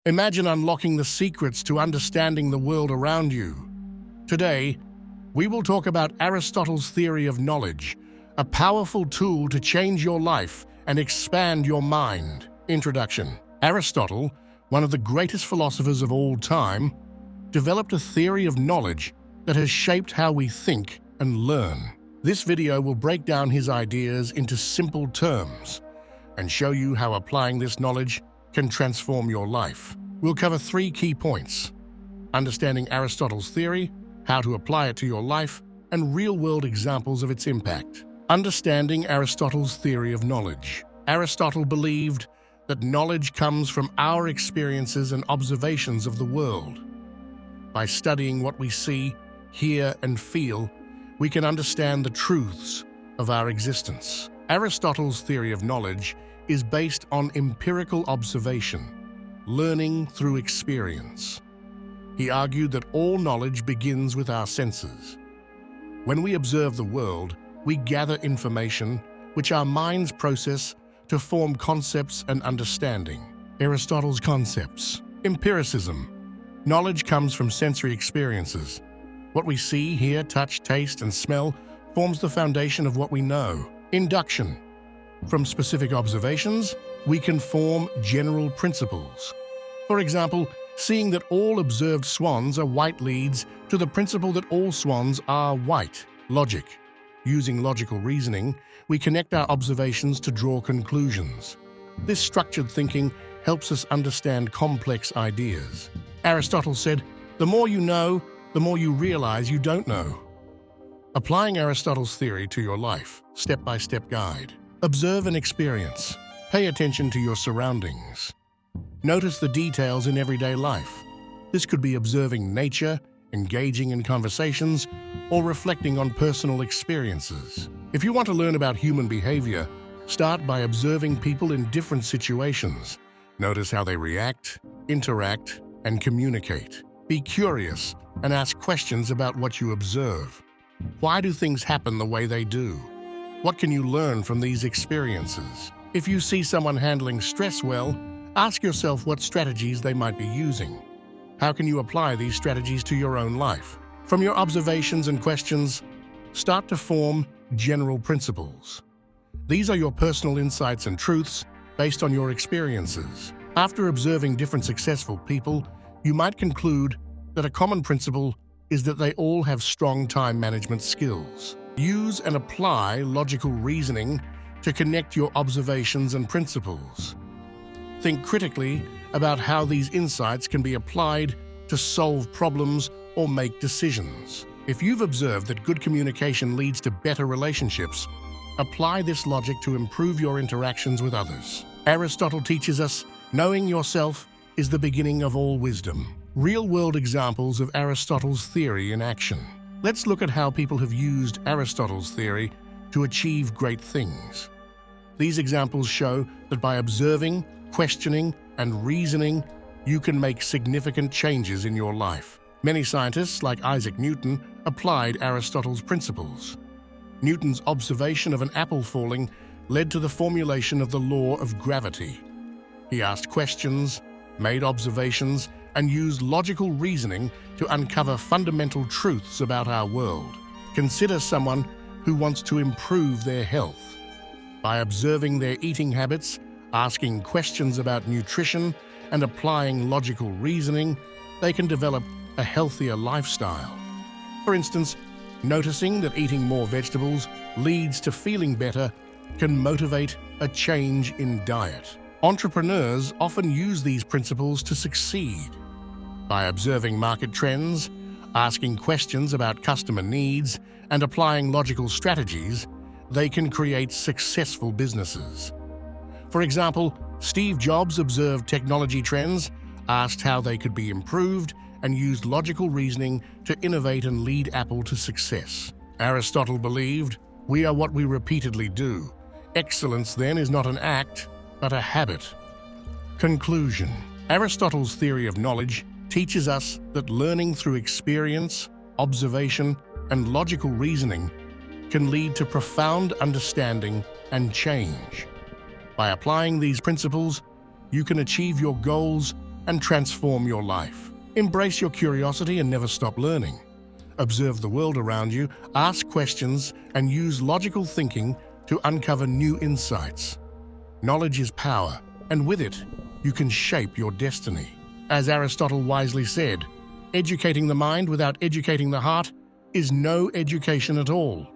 Imagine unlocking the secrets to understanding the world around you. Today, we will talk about Aristotle's theory of knowledge, a powerful tool to change your life and expand your mind. Introduction. Aristotle, one of the greatest philosophers of all time, developed a theory of knowledge that has shaped how we think and learn. This video will break down his ideas into simple terms and show you how applying this knowledge can transform your life. We'll cover 3 key points: understanding Aristotle's theory, how to apply it to your life, and real-world examples of its impact. Understanding Aristotle's theory of knowledge. Aristotle believed that knowledge comes from our experiences and observations of the world. By studying what we see, hear, and feel, we can understand the truths of our existence. Aristotle's theory of knowledge is based on empirical observation, learning through experience. He argued that all knowledge begins with our senses. When we observe the world, we gather information which our minds process to form concepts and understanding. Aristotle's concepts. Empiricism. Knowledge comes from sensory experiences. What we see, hear, touch, taste, and smell forms the foundation of what we know. Induction. From specific observations, we can form general principles. For example, seeing that all observed swans are white leads to the principle that all swans are white. Logic. Using logical reasoning, we connect our observations to draw conclusions. This structured thinking helps us understand complex ideas. Aristotle said, "The more you know, the more you realize you don't know." Applying Aristotle's theory to your life, step-by-step guide. Observe and experience. Pay attention to your surroundings. Notice the details in everyday life. This could be observing nature, engaging in conversations, or reflecting on personal experiences. If you want to learn about human behavior, start by observing people in different situations. Notice how they react, interact, and communicate. Be curious and ask questions about what you observe. Why do things happen the way they do? What can you learn from these experiences? If you see someone handling stress well, ask yourself what strategies they might be using. How can you apply these strategies to your own life? From your observations and questions, start to form general principles. These are your personal insights and truths based on your experiences. After observing different successful people, you might conclude that a common principle is that they all have strong time management skills. Use and apply logical reasoning to connect your observations and principles. Think critically about how these insights can be applied to solve problems or make decisions. If you've observed that good communication leads to better relationships, apply this logic to improve your interactions with others. Aristotle teaches us, knowing yourself is the beginning of all wisdom. Real-world examples of Aristotle's theory in action. Let's look at how people have used Aristotle's theory to achieve great things. These examples show that by observing, questioning, and reasoning, you can make significant changes in your life. Many scientists, like Isaac Newton, applied Aristotle's principles. Newton's observation of an apple falling led to the formulation of the law of gravity. He asked questions, made observations, and used logical reasoning to uncover fundamental truths about our world. Consider someone who wants to improve their health. By observing their eating habits, asking questions about nutrition, and applying logical reasoning, they can develop a healthier lifestyle. For instance, noticing that eating more vegetables leads to feeling better can motivate a change in diet. Entrepreneurs often use these principles to succeed. By observing market trends, asking questions about customer needs, and applying logical strategies, they can create successful businesses. For example, Steve Jobs observed technology trends, asked how they could be improved, and used logical reasoning to innovate and lead Apple to success. Aristotle believed, "We are what we repeatedly do." Excellence, then, is not an act, but a habit. Conclusion. Aristotle's theory of knowledge teaches us that learning through experience, observation, and logical reasoning can lead to profound understanding and change. By applying these principles, you can achieve your goals and transform your life. Embrace your curiosity and never stop learning. Observe the world around you, ask questions, and use logical thinking to uncover new insights. Knowledge is power, and with it, you can shape your destiny. As Aristotle wisely said, educating the mind without educating the heart is no education at all.